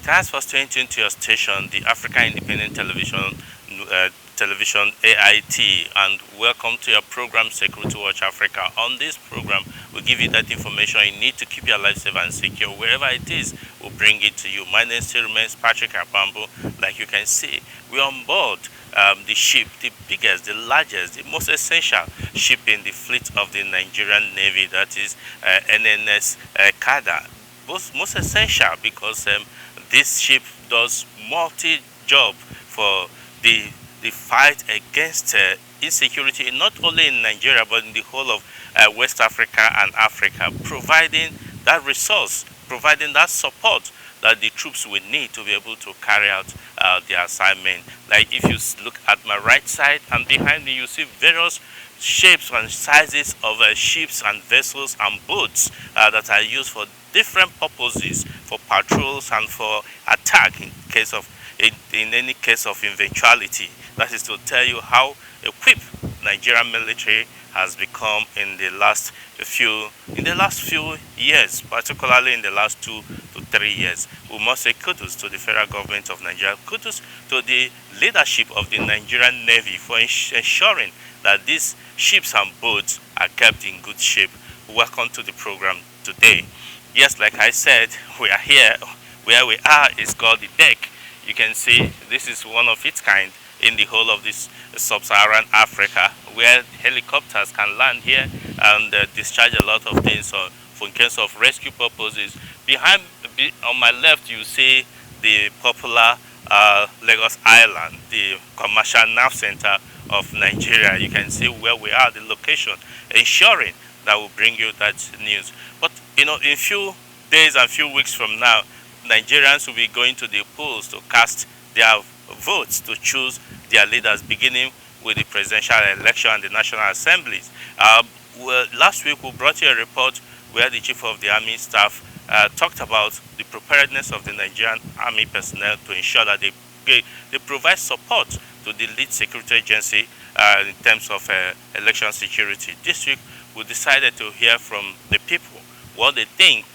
Thanks for staying tuned to your station, the Africa Independent Television AIT, and welcome to your program Security Watch Africa. On this program, we give you that information you need to keep your life safe and secure wherever it is. We'll bring it to you. My name still remains Patrick Apambo. Like you can see, we're on board the ship, the biggest, the largest, the most essential ship in the fleet of the Nigerian Navy, that is NNS Kada. Most essential because this ship does multi-job for the the fight against insecurity, not only in Nigeria but in the whole of West Africa and Africa, providing that resource, providing that support that the troops will need to be able to carry out their assignment. Like if you look at my right side and behind me, you see various shapes and sizes of ships and vessels and boats that are used for different purposes, for patrols and for attack in any case of eventuality. That is to tell you how equipped Nigerian military has become in the last few years, particularly in the last 2 to 3 years. We must say kudos to the federal government of Nigeria, kudos to the leadership of the Nigerian Navy for ensuring that these ships and boats are kept in good shape. Welcome to the program today. Yes, like I said, we are here. Where we are is called the deck. You can see this is one of its kind in the whole of this sub-Saharan Africa, where helicopters can land here and discharge a lot of things for in case of rescue purposes. On my left, you see the popular Lagos Island, the commercial nerve center of Nigeria. You can see where we are, the location, ensuring that will bring you that news. But in few days and few weeks from now, Nigerians will be going to the polls to cast their votes to choose their leaders, beginning with the presidential election and the national assemblies. Last week we brought you a report where the chief of the army staff talked about the preparedness of the Nigerian army personnel to ensure that they provide support to the lead security agency in terms of election security. This week we decided to hear from the people what they think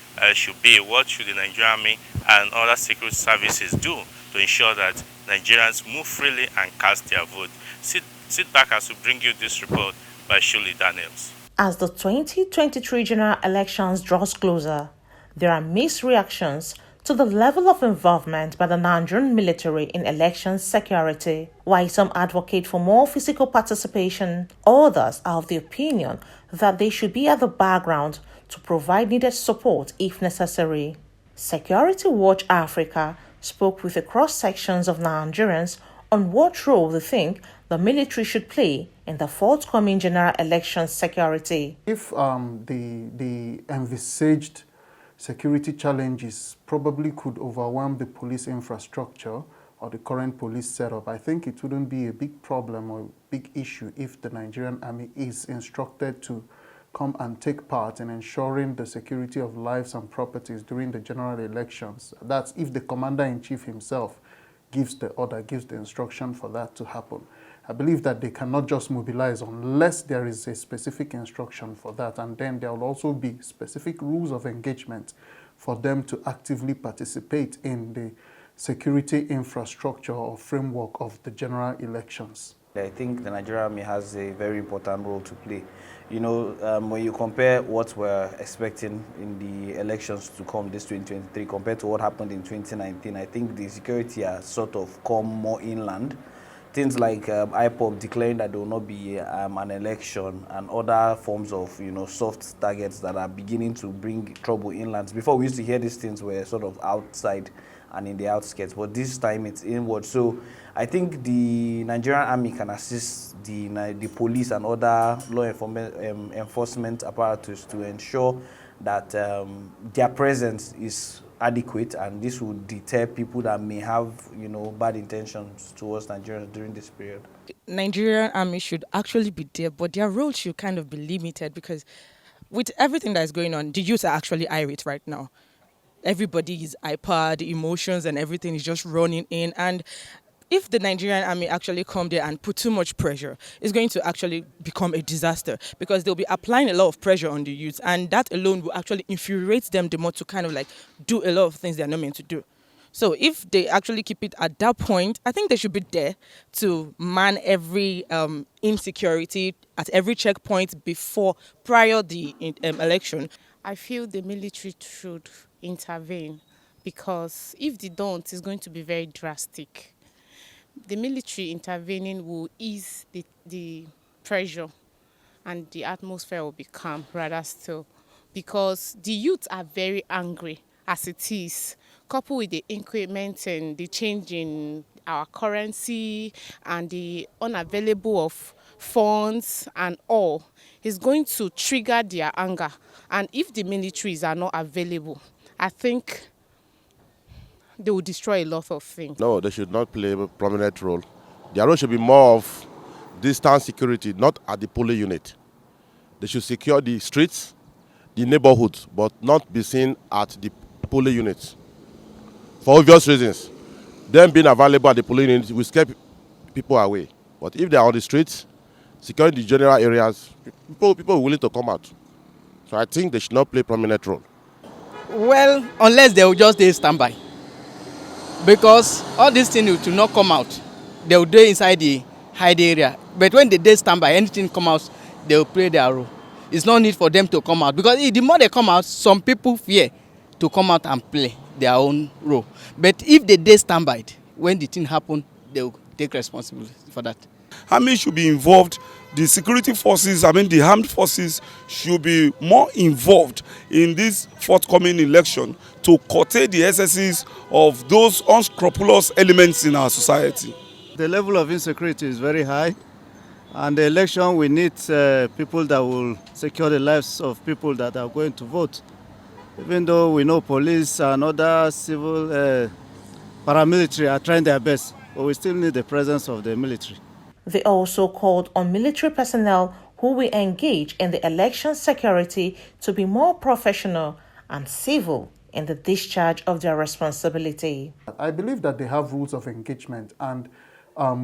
what should the Nigerian army and other security services do to ensure that Nigerians move freely and cast their vote. Sit back as we bring you this report by Shuli Daniels. As the 2023 general elections draws closer, there are mixed reactions to the level of involvement by the Nigerian military in election security. While some advocate for more physical participation, others are of the opinion that they should be at the background to provide needed support if necessary. Security Watch Africa spoke with a cross-sections of Nigerians on what role they think the military should play in the forthcoming general election security. If the envisaged security challenges probably could overwhelm the police infrastructure or the current police setup, I think it wouldn't be a big problem or big issue if the Nigerian army is instructed to come and take part in ensuring the security of lives and properties during the general elections. That's if the commander-in-chief himself gives the order, gives the instruction for that to happen. I believe that they cannot just mobilize unless there is a specific instruction for that, and then there will also be specific rules of engagement for them to actively participate in the security infrastructure or framework of the general elections. I think the Nigerian Army has a very important role to play. When you compare what we're expecting in the elections to come this 2023 compared to what happened in 2019, I think the security has sort of come more inland. Things like IPOB declaring that there will not be an election and other forms of soft targets that are beginning to bring trouble inland. Before, we used to hear these things were sort of outside and in the outskirts, but this time it's inward. So I think the Nigerian army can assist the police and other law enforcement apparatus to ensure that their presence is adequate, and this will deter people that may have bad intentions towards Nigerians during this period. Nigerian army should actually be there, but their role should kind of be limited because with everything that is going on, the youth are actually irate right now. Everybody is hyper, the emotions and everything is just running in, and if the Nigerian army actually come there and put too much pressure, it's going to actually become a disaster because they'll be applying a lot of pressure on the youth, and that alone will actually infuriate them the more to kind of like do a lot of things they're not meant to do. So if they actually keep it at that point, I think they should be there to man every insecurity at every checkpoint prior the election. I feel the military should intervene because if they don't, it's going to be very drastic. The military intervening will ease the pressure and the atmosphere will be calm rather still because the youth are very angry as it is, coupled with the increment and the change in our currency and the unavailable of funds and all is going to trigger their anger. And if the militaries are not available, I think they will destroy a lot of things. No, they should not play a prominent role. Their role should be more of distant security, not at the polling unit. They should secure the streets, the neighborhoods, but not be seen at the polling units. For obvious reasons. Them being available at the polling unit will scare people away. But if they are on the streets, securing the general areas, people are willing to come out. So I think they should not play a prominent role. Well, unless they will just stay standby. Because all these things will not come out. They will do inside the hide area. But when they standby, anything come out, they will play their role. It's no need for them to come out. Because the more they come out, some people fear to come out and play their own role. But if they standby, when the thing happen, they will take responsibility for that. Army should be involved. The security forces, the armed forces should be more involved in this forthcoming election to curtail the excesses of those unscrupulous elements in our society. The level of insecurity is very high, and the election we need people that will secure the lives of people that are going to vote. Even though we know police and other civil paramilitary are trying their best, but we still need the presence of the military. They also called on military personnel who will engage in the election security to be more professional and civil in the discharge of their responsibility. I believe that they have rules of engagement, and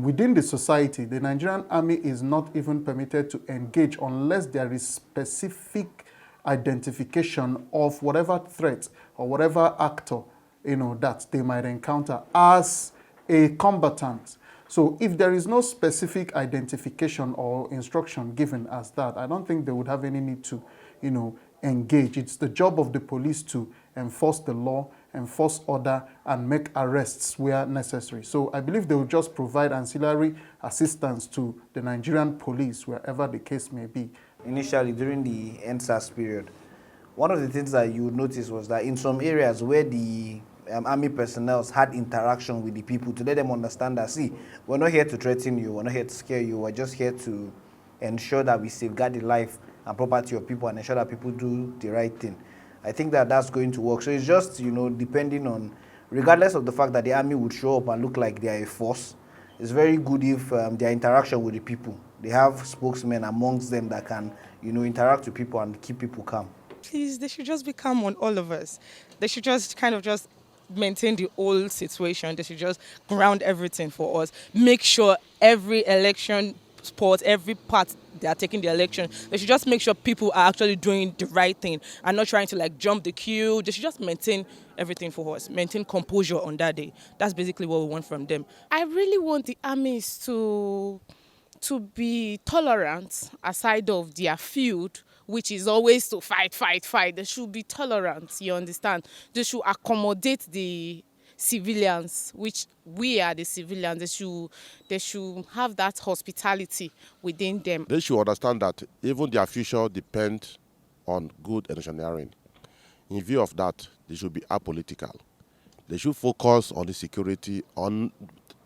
within the society, the Nigerian Army is not even permitted to engage unless there is specific identification of whatever threat or whatever actor that they might encounter as a combatant. So if there is no specific identification or instruction given as that, I don't think they would have any need to, engage. It's the job of the police to enforce the law, enforce order, and make arrests where necessary. So I believe they will just provide ancillary assistance to the Nigerian police, wherever the case may be. Initially, during the NSAS period, one of the things that you would notice was that in some areas where the army personnel had interaction with the people to let them understand that, see, we're not here to threaten you, we're not here to scare you, we're just here to ensure that we safeguard the life and property of people and ensure that people do the right thing. I think that that's going to work. So it's just, depending on, regardless of the fact that the army would show up and look like they are a force, it's very good if their interaction with the people, they have spokesmen amongst them that can, interact with people and keep people calm. Please, they should just be calm on all of us. They should just maintain the old situation. They should just ground everything for us. Make sure every election sport, every part they are taking the election, they should just make sure people are actually doing the right thing and not trying to jump the queue. They should just maintain everything for us, maintain composure on that day. That's basically what we want from them. I really want the armies to be tolerant aside of their field, which is always to fight. They should be tolerant, you understand? They should accommodate the civilians, which we are the civilians. They should have that hospitality within them. They should understand that even their future depends on good electioneering. In view of that, they should be apolitical. They should focus on the security and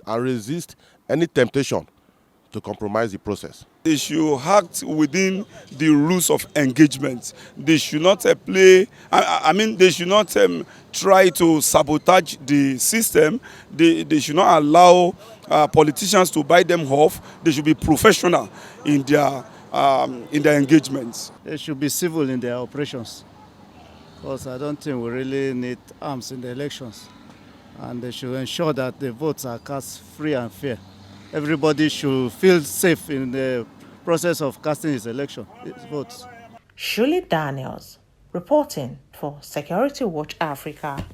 resist any temptation to compromise the process. They should act within the rules of engagement. They should not they should not try to sabotage the system. They should not allow politicians to buy them off. They should be professional in their engagements. They should be civil in their operations, because I don't think we really need arms in the elections. And they should ensure that the votes are cast free and fair. Everybody should feel safe in the process of casting his votes. Shirley Daniels, reporting for Security Watch Africa.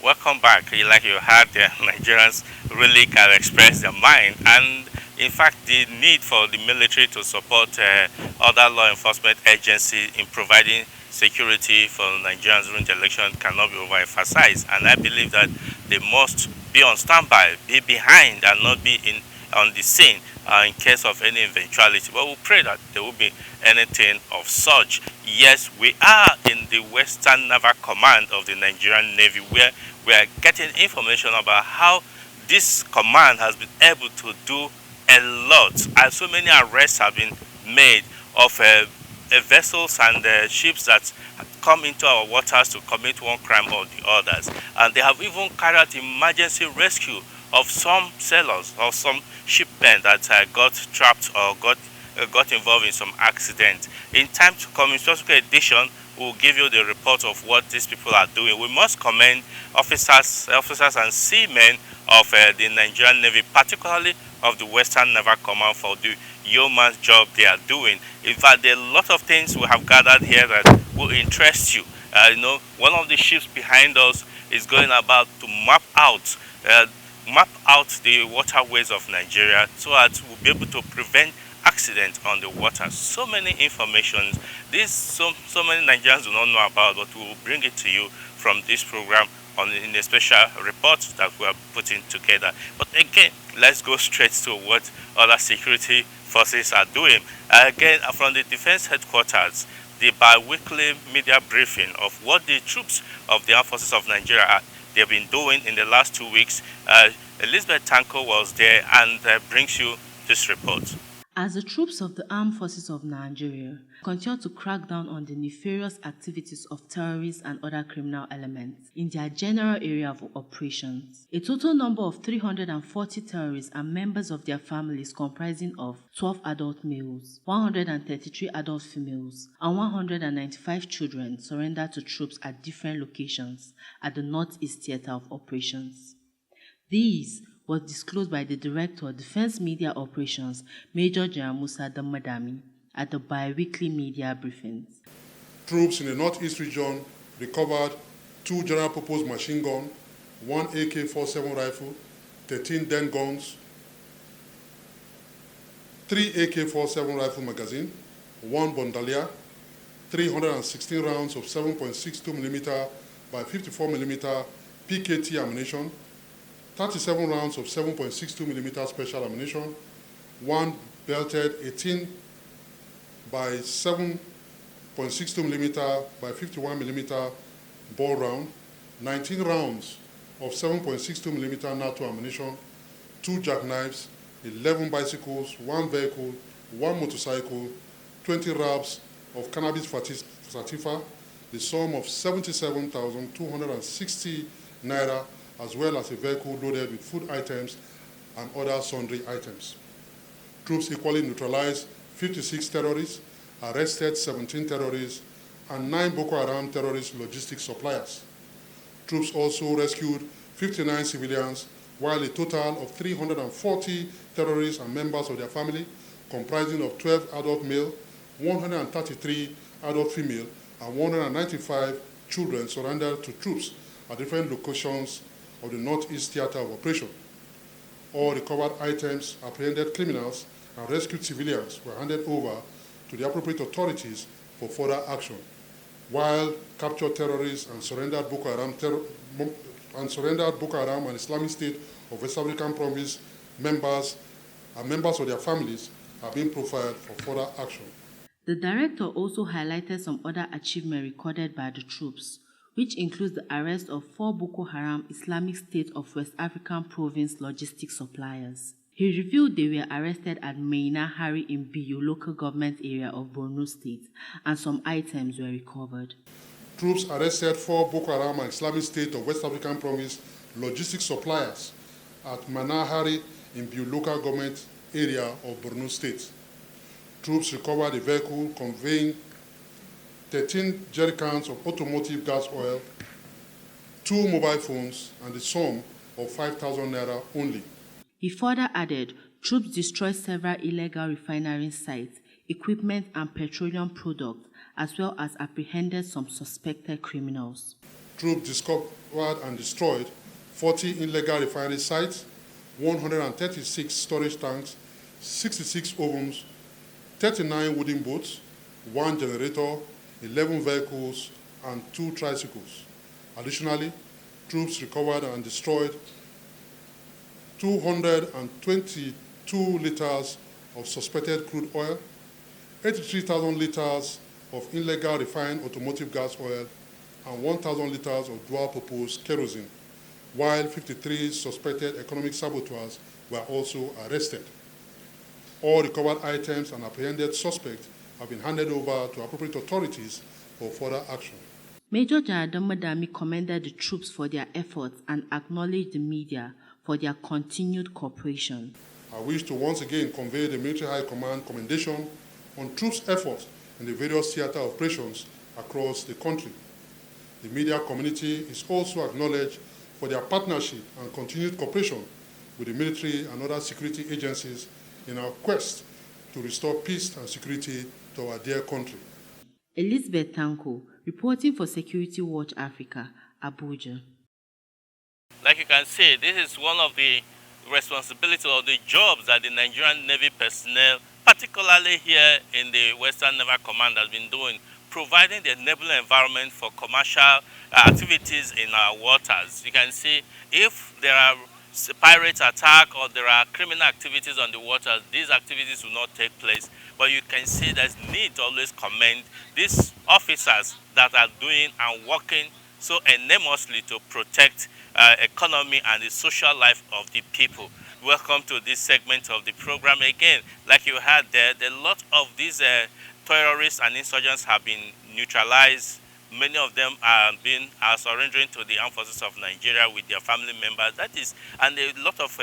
welcome back. Like you heard, the Nigerians really can express their mind, and in fact, the need for the military to support other law enforcement agencies in providing security for Nigerians during the election cannot be overemphasized. And I believe that they must be on standby, be behind, and not be on the scene in case of any eventuality. But we pray that there will be anything of such. Yes, we are in the Western Naval Command of the Nigerian Navy, where we are getting information about how this command has been able to do a lot, and so many arrests have been made of vessels and ships that come into our waters to commit one crime or the others. And they have even carried out emergency rescue of some sailors or some shipmen that got trapped or got involved in some accident. In time to come, in subsequent edition, we'll give you the report of what these people are doing. We must commend officers and seamen of the Nigerian Navy, particularly of the Western Naval Command, for the yeoman's job they are doing. In fact, there are a lot of things we have gathered here that will interest you. One of the ships behind us is going about to map out the waterways of Nigeria so that we'll be able to prevent accidents on the water. So many information, so many Nigerians do not know about, but we will bring it to you from this program in a special report that we are putting together. But again, let's go straight to what other security forces are doing. Again, from the Defense Headquarters, the bi-weekly media briefing of what the troops of the Armed Forces of Nigeria they've been doing in the last 2 weeks. Elizabeth Tanko was there and brings you this report. As the troops of the Armed Forces of Nigeria continue to crack down on the nefarious activities of terrorists and other criminal elements in their general area of operations, a total number of 340 terrorists and members of their families comprising of 12 adult males, 133 adult females, and 195 children surrendered to troops at different locations at the Northeast Theater of Operations. These was disclosed by the Director of Defense Media Operations, Major General Musa Damadami, at the bi-weekly media briefings. Troops in the Northeast region recovered 2 general-purpose machine guns, 1 AK-47 rifle, 13 Den guns, 3 AK-47 rifle magazine, 1 Bondalia, 316 rounds of 7.62mm by 54mm PKT ammunition, 37 rounds of 7.62mm special ammunition, 1 belted 18 by 7.62mm by 51mm ball round, 19 rounds of 7.62mm NATO ammunition, 2 jackknives, 11 bicycles, 1 vehicle, 1 motorcycle, 20 wraps of cannabis sativa, the sum of 77,260 naira, as well as a vehicle loaded with food items and other sundry items. Troops equally neutralized 56 terrorists, arrested 17 terrorists, and 9 Boko Haram terrorist logistics suppliers. Troops also rescued 59 civilians, while a total of 340 terrorists and members of their family, comprising of 12 adult male, 133 adult female, and 195 children surrendered to troops at different locations of the Northeast Theater of Operation. All recovered items, apprehended criminals, and rescued civilians were handed over to the appropriate authorities for further action, while captured terrorists and surrendered Boko Haram and Islamic State of West African Province members and members of their families are being profiled for further action. The director also highlighted some other achievements recorded by the troops, which includes the arrest of 4 Boko Haram Islamic State of West African Province logistics suppliers. He revealed they were arrested at Meina Hari in Biu local government area of Borno State, and some items were recovered. Troops arrested 4 Boko Haram and Islamic State of West African Province logistics suppliers at Manahari in Biu local government area of Borno State. Troops recovered a vehicle conveying 13 jerrycans of automotive gas oil, 2 mobile phones, and the sum of 5,000 naira only. He further added, troops destroyed several illegal refinery sites, equipment and petroleum products, as well as apprehended some suspected criminals. troops discovered and destroyed 40 illegal refinery sites, 136 storage tanks, 66 ovens, 39 wooden boats, 1 generator, 11 vehicles, and 2 tricycles. Additionally, troops recovered and destroyed 222 liters of suspected crude oil, 83,000 liters of illegal refined automotive gas oil, and 1,000 liters of dual-purpose kerosene, while 53 suspected economic saboteurs were also arrested. All recovered items and apprehended suspects have been handed over to appropriate authorities for further action. Major Jaradan Madami commended the troops for their efforts and acknowledged the media for their continued cooperation. I wish to once again convey the Military High Command commendation on troops' efforts in the various theater operations across the country. The media community is also acknowledged for their partnership and continued cooperation with the military and other security agencies in our quest to restore peace and security to our dear country. Elizabeth Tanko, reporting for Security Watch Africa, Abuja. Like you can see, this is one of the responsibilities or the jobs that the Nigerian Navy personnel, particularly here in the Western Naval Command, has been doing, providing the enabling environment for commercial activities in our waters. You can see if there are pirate attack or there are criminal activities on the waters, these activities will not take place. But you can see there's need to always commend these officers that are doing and working so enormously to protect economy and the social life of the people. Welcome to this segment of the program again. Like you had there, a lot of these terrorists and insurgents have been neutralized. Many of them are surrendering to the armed forces of Nigeria with their family members. That is, and a lot of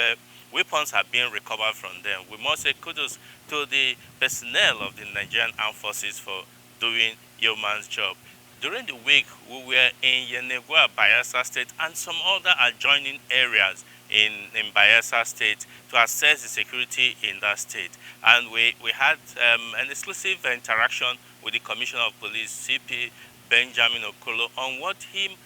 weapons have been recovered from them. We must say kudos to the personnel of the Nigerian armed forces for doing yeoman's job. During the week, we were in Yenagoa, Bayelsa State, and some other adjoining areas in Bayelsa State to assess the security in that state. And we had an exclusive interaction with the Commissioner of Police, CP Benjamin Okolo, on what he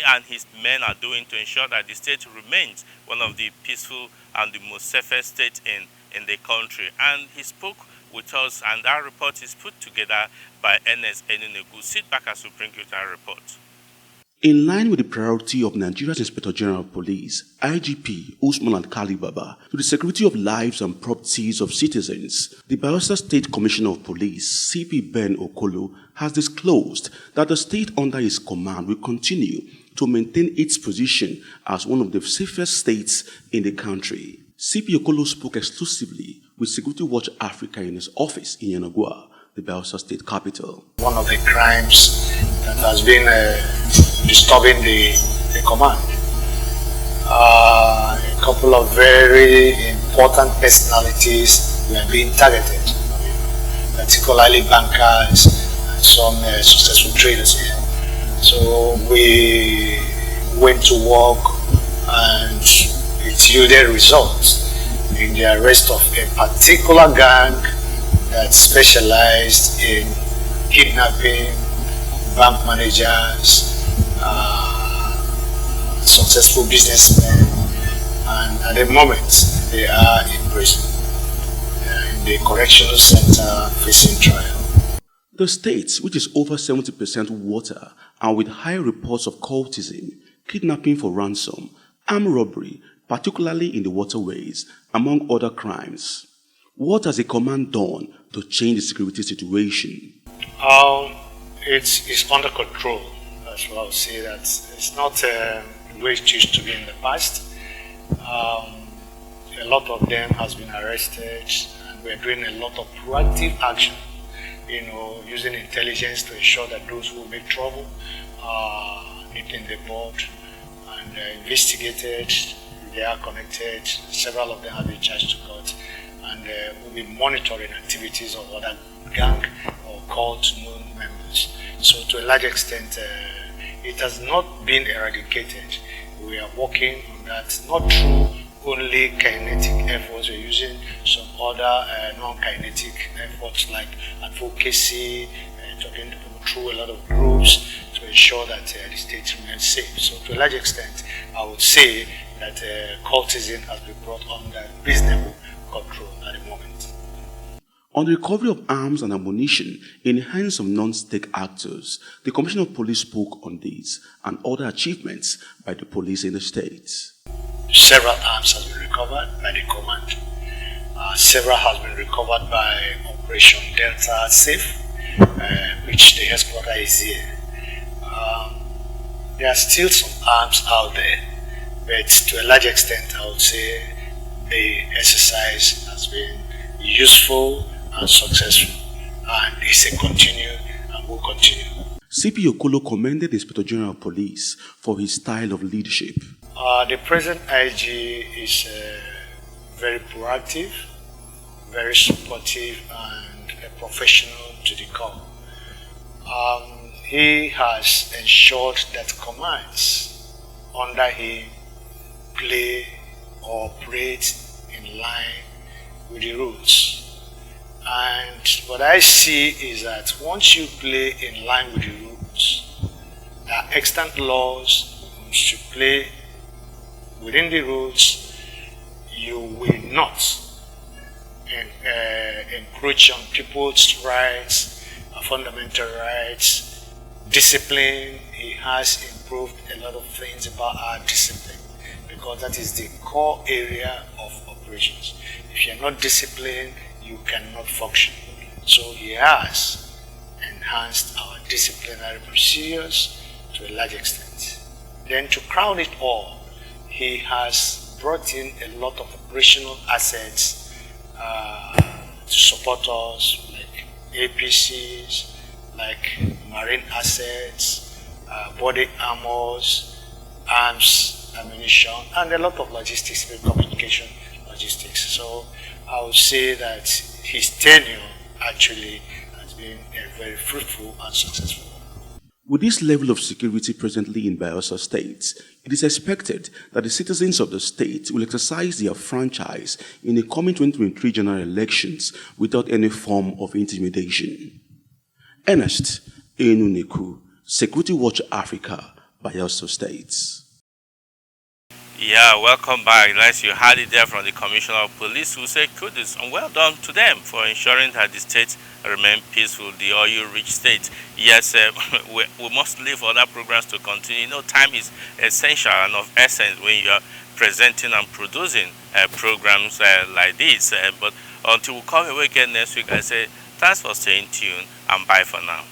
and his men are doing to ensure that the state remains one of the peaceful and the most safest states in the country. And he spoke with us, and our report is put together by Ernest Enunegu. Sit back as we bring you our report. In line with the priority of Nigeria's Inspector General of Police, IGP Usman Alkali Baba, to the security of lives and properties of citizens, the Bayelsa State Commissioner of Police, CP Ben Okolo, has disclosed that the state under his command will continue to maintain its position as one of the safest states in the country. CP Okolo spoke exclusively with Security Watch Africa in his office in Yenagoa, the Bayelsa State capital. One of the crimes that has been disturbing the command. A couple of very important personalities were being targeted, particularly bankers and some successful traders here. So we went to work and it yielded results in the arrest of a particular gang that specialized in kidnapping bank managers, successful businessmen, and at the moment they are in prison. They are in the correctional center facing trial. The state, which is over 70% water and with high reports of cultism, kidnapping for ransom, armed robbery, particularly in the waterways, among other crimes. What has the command done to change the security situation? It's under control. That's what I would say. That it's not the way it used to be in the past. A lot of them has been arrested, and we're doing a lot of proactive action. Using intelligence to ensure that those who make trouble are nipped in the bud and investigated. They are connected. Several of them have been charged to court, and we'll be monitoring activities of other gang or cult known members. So to a large extent, it has not been eradicated. We are working on that, not through only kinetic efforts. We're using some other non-kinetic efforts like advocacy, talking through a lot of groups to to ensure that the state remains safe. So to a large extent, I would say that cultism has been brought under reasonable control at the moment. On the recovery of arms and ammunition in the hands of non-state actors, the Commissioner of Police spoke on this and other achievements by the police in the states. Several arms have been recovered by the command. Several has been recovered by Operation Delta Safe, which the headquarters is here. There are still some arms out there, but to a large extent, I would say the exercise has been useful and successful, and it's a continue and will continue. CP Okolo commended the Inspector General of Police for his style of leadership. The present IG is very proactive, very supportive, and a professional to the core. He has ensured that commands under him play or operate in line with the rules. And what I see is that once you play in line with the rules, there are extant laws to play within the rules. You will not encroach on people's rights, fundamental rights, discipline. He has improved a lot of things about our discipline, because that is the core area of operations. If you're not disciplined, you cannot function. So he has enhanced our disciplinary procedures to a large extent. Then to crown it all, he has brought in a lot of operational assets to support us, like APCs, like marine assets, body armors, arms, ammunition, and a lot of logistics, communication logistics. So I would say that his tenure actually has been a very fruitful and successful one. With this level of security presently in Bayelsa State, it is expected that the citizens of the state will exercise their franchise in the coming 2023 general elections without any form of intimidation. Ernest Enuneku, Security Watch Africa, Bayelsa State. Yeah, welcome back. Nice you heard it there from the Commissioner of Police, who said kudos and well done to them for ensuring that the state remain peaceful, the oil-rich state. Yes, we must leave other programs to continue. You know, time is essential and of essence when you are presenting and producing programs like this. But until we come away again next week, I say thanks for staying tuned and bye for now.